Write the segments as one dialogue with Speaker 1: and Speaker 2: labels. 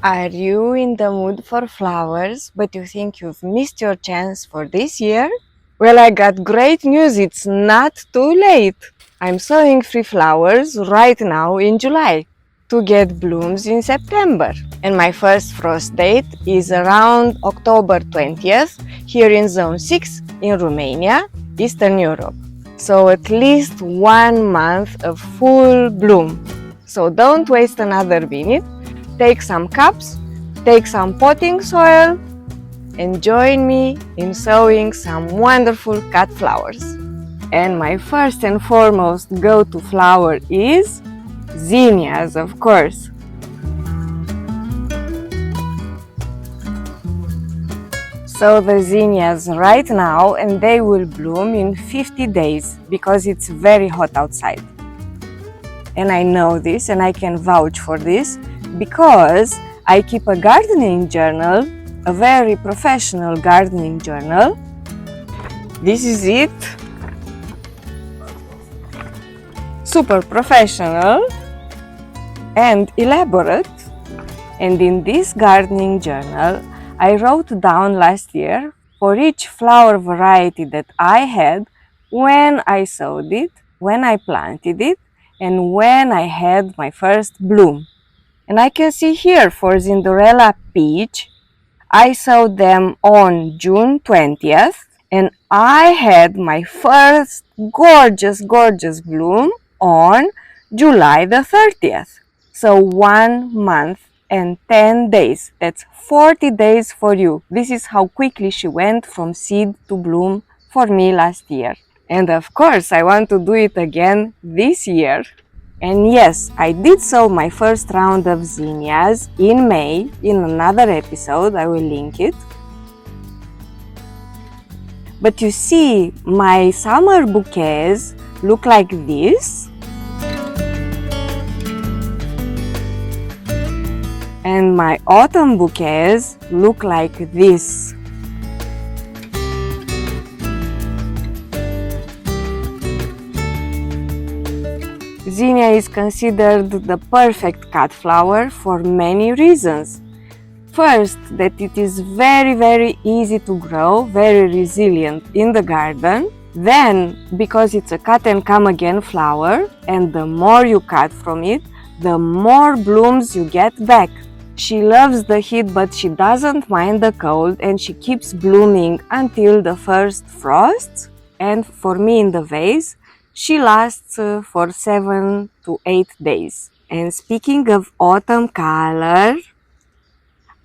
Speaker 1: Are you in the mood for flowers, but you think you've missed your chance for this year? Well, I got great news, it's not too late. I'm sowing free flowers right now in July to get blooms in September. And my first frost date is around October 20th here in Zone 6 in Romania, Eastern Europe. So at least 1 month of full bloom. So don't waste another minute. Take some cups, take some potting soil, and join me in sowing some wonderful cut flowers. And my first and foremost go-to flower is zinnias, of course. Sow the zinnias right now and they will bloom in 50 days because it's very hot outside. And I know this and I can vouch for this because I keep a gardening journal, a very professional gardening journal. This is it. Super professional and elaborate. And in this gardening journal, I wrote down last year for each flower variety that I had when I sowed it, when I planted it, and when I had my first bloom. And I can see here for Cinderella Peach, I sowed them on June 20th and I had my first gorgeous bloom on July the 30th. So 1 month and 10 days. That's 40 days for you. This is how quickly she went from seed to bloom for me last year. And of course, I want to do it again this year. And yes, I did sow my first round of zinnias in May in another episode, I will link it. But you see, my summer bouquets look like this. And my autumn bouquets look like this. Zinnia is considered the perfect cut flower for many reasons. First, that it is very easy to grow, very resilient in the garden. Then, because it's a cut and come again flower, and the more you cut from it, the more blooms you get back. She loves the heat, but she doesn't mind the cold, and she keeps blooming until the first frosts. And for me in the vase, she lasts for 7 to 8 days. And speaking of autumn color,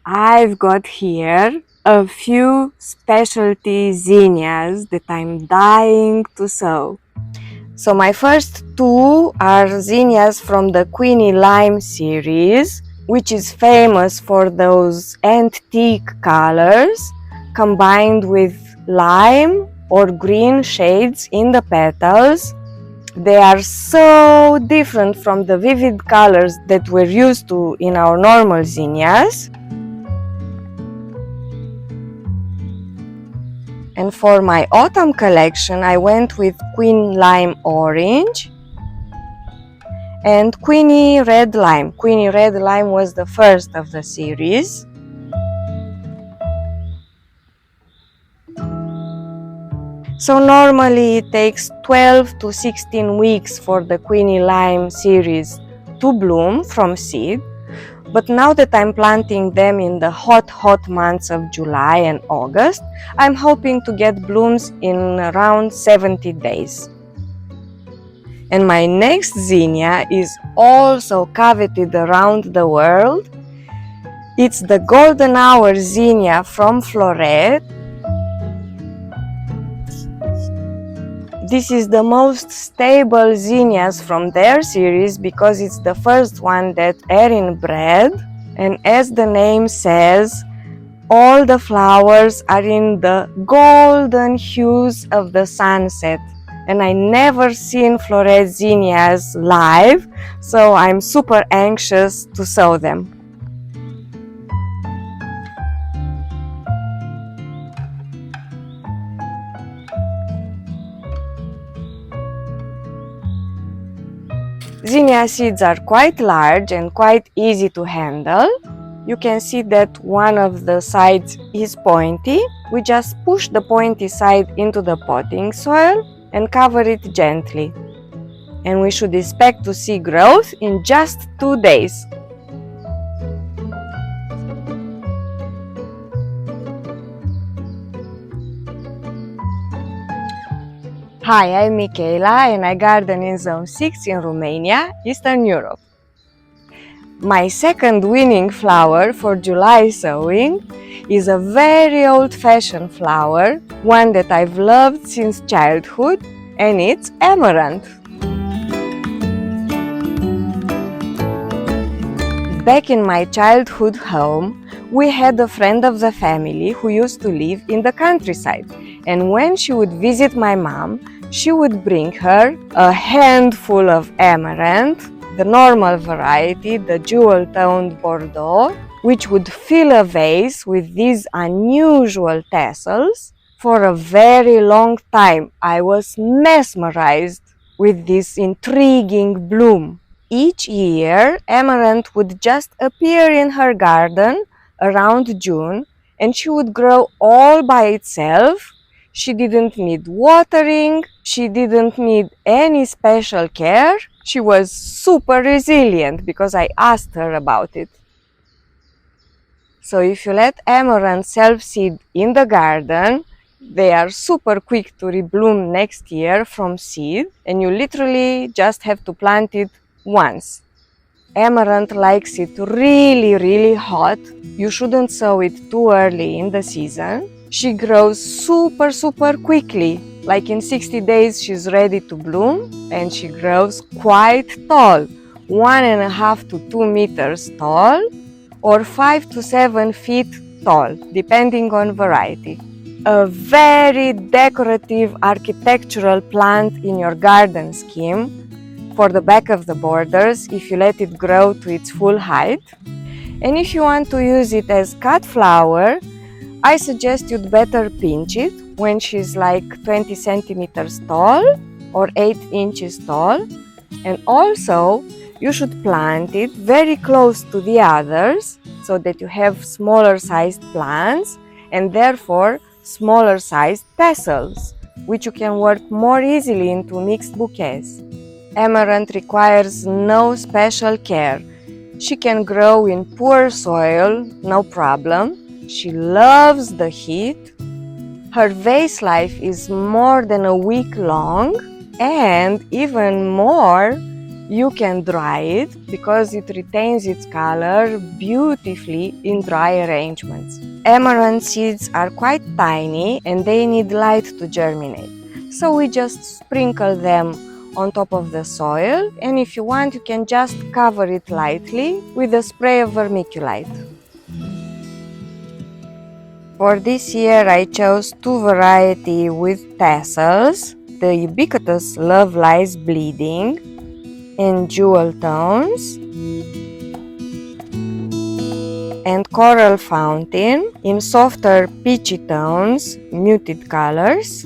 Speaker 1: I've got here a few specialty zinnias that I'm dying to sow. So my first two are zinnias from the Queenie Lime series, which is famous for those antique colors combined with lime or green shades in the petals. They are so different from the vivid colors that we're used to in our normal zinnias. And for my autumn collection, I went with Queen Lime Orange and Queenie Red Lime. Queenie Red Lime was the first of the series. So normally it takes 12 to 16 weeks for the Queenie Lime series to bloom from seed. But now that I'm planting them in the hot months of July and August, I'm hoping to get blooms in around 70 days. And my next zinnia is also coveted around the world. It's the Golden Hour zinnia from Floret. This is the most stable zinnias from their series because it's the first one that Erin bred. And as the name says, all the flowers are in the golden hues of the sunset. And I never seen Floret zinnias live, so I'm super anxious to sow them. Zinnia seeds are quite large and quite easy to handle. You can see that one of the sides is pointy. We just push the pointy side into the potting soil and cover it gently. And we should expect to see growth in just 2 days. Hi, I'm Michaela and I garden in Zone 6 in Romania, Eastern Europe. My second winning flower for July sowing is a very old-fashioned flower, one that I've loved since childhood, and it's amaranth. Back in my childhood home, we had a friend of the family who used to live in the countryside, and when she would visit my mom, she would bring her a handful of amaranth, the normal variety, the jewel-toned Bordeaux, which would fill a vase with these unusual tassels. For a very long time, I was mesmerized with this intriguing bloom. Each year, amaranth would just appear in her garden around June, and she would grow all by itself. She didn't need watering, she didn't need any special care. She was super resilient because I asked her about it. So if you let amaranth self-seed in the garden, they are super quick to rebloom next year from seed, and you literally just have to plant it once. Amaranth likes it really hot. You shouldn't sow it too early in the season. She grows super quickly. Like in 60 days she's ready to bloom, and she grows quite tall, 1.5 to 2 meters tall, or 5 to 7 feet tall, depending on variety. A very decorative architectural plant in your garden scheme for the back of the borders if you let it grow to its full height. And if you want to use it as cut flower, I suggest you'd better pinch it when she's like 20 centimeters tall or 8 inches tall. And also, you should plant it very close to the others so that you have smaller sized plants and therefore smaller sized tassels, which you can work more easily into mixed bouquets. Amaranth requires no special care. She can grow in poor soil, no problem. She loves the heat. Her vase life is more than a week long, and even more, you can dry it because it retains its color beautifully in dry arrangements. Amaranth seeds are quite tiny and they need light to germinate, so we just sprinkle them on top of the soil, and if you want, you can just cover it lightly with a spray of vermiculite. For this year, I chose 2 varieties with tassels, the ubiquitous Love Lies Bleeding in jewel tones and Coral Fountain in softer peachy tones, muted colors.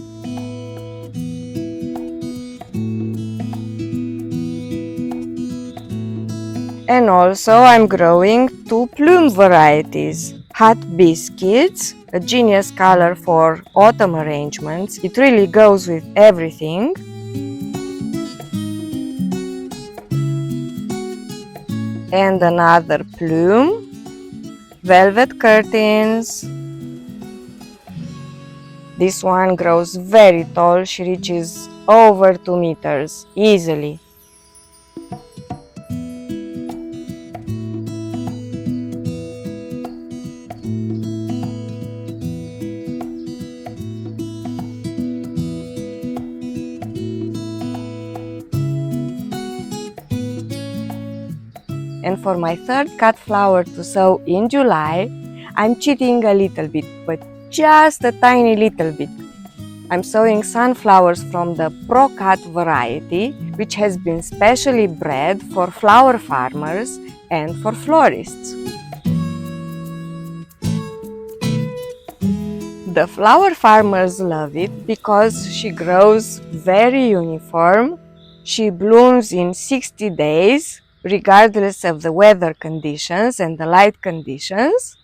Speaker 1: And also I'm growing 2 plume varieties. Hot Biscuits, a genius color for autumn arrangements. It really goes with everything. And another plume, Velvet Curtains. This one grows very tall, she reaches over 2 meters easily. And for my third cut flower to sow in July, I'm cheating a little bit, but just a tiny little bit. I'm sowing sunflowers from the Pro Cut variety, which has been specially bred for flower farmers and for florists. The flower farmers love it because she grows very uniform. She blooms in 60 days, regardless of the weather conditions and the light conditions,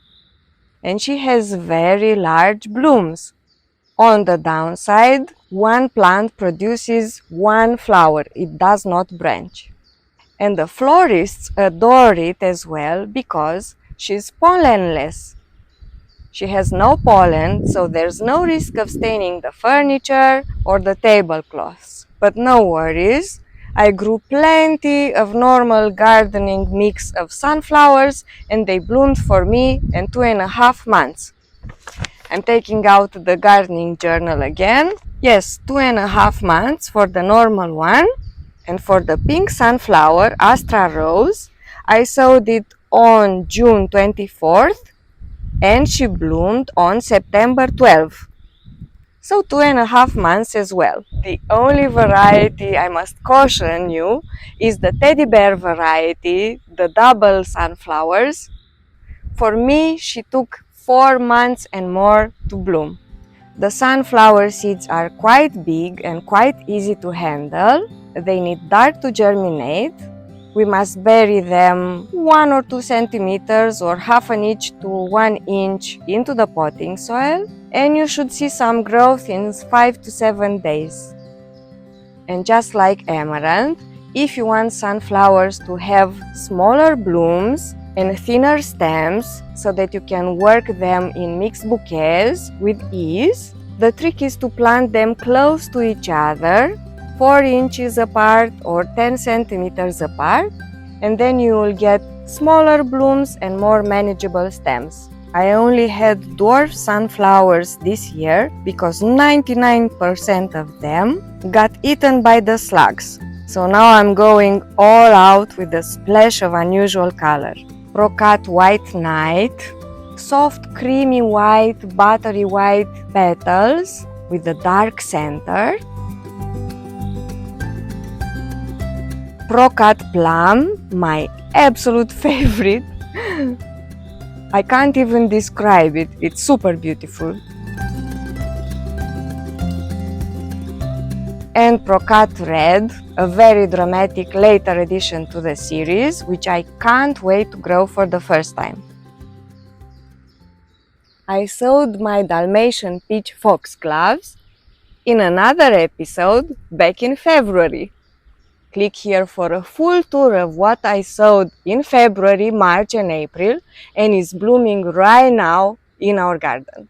Speaker 1: and she has very large blooms. On the downside, one plant produces one flower, it does not branch. And the florists adore it as well because she's pollenless. She has no pollen, so there's no risk of staining the furniture or the tablecloths. But no worries, I grew plenty of normal gardening mix of sunflowers and they bloomed for me in 2.5 months. I'm taking out the gardening journal again. Yes, 2.5 months for the normal one. And for the pink sunflower, Astra Rose, I sowed it on June 24th and she bloomed on September 12th. So 2.5 months as well. The only variety I must caution you is the teddy bear variety, the double sunflowers. For me, she took 4 months and more to bloom. The sunflower seeds are quite big and quite easy to handle. They need dark to germinate. We must bury them 1 or 2 centimeters or half an inch to 1 inch into the potting soil, and you should see some growth in 5 to 7 days. And just like amaranth, if you want sunflowers to have smaller blooms and thinner stems so that you can work them in mixed bouquets with ease, the trick is to plant them close to each other, 4 inches apart or 10 centimeters apart, and then you will get smaller blooms and more manageable stems. I only had dwarf sunflowers this year because 99% of them got eaten by the slugs. So now I'm going all out with a splash of unusual color. Brocat White Night, soft creamy white, buttery white petals with a dark center. Brocat Plum, my absolute favorite. I can't even describe it, it's super beautiful. And Brocat Red, a very dramatic later addition to the series, which I can't wait to grow for the first time. I sowed my Dalmatian peach foxgloves in another episode back in February. Click here for a full tour of what I sowed in February, March and April and is blooming right now in our garden.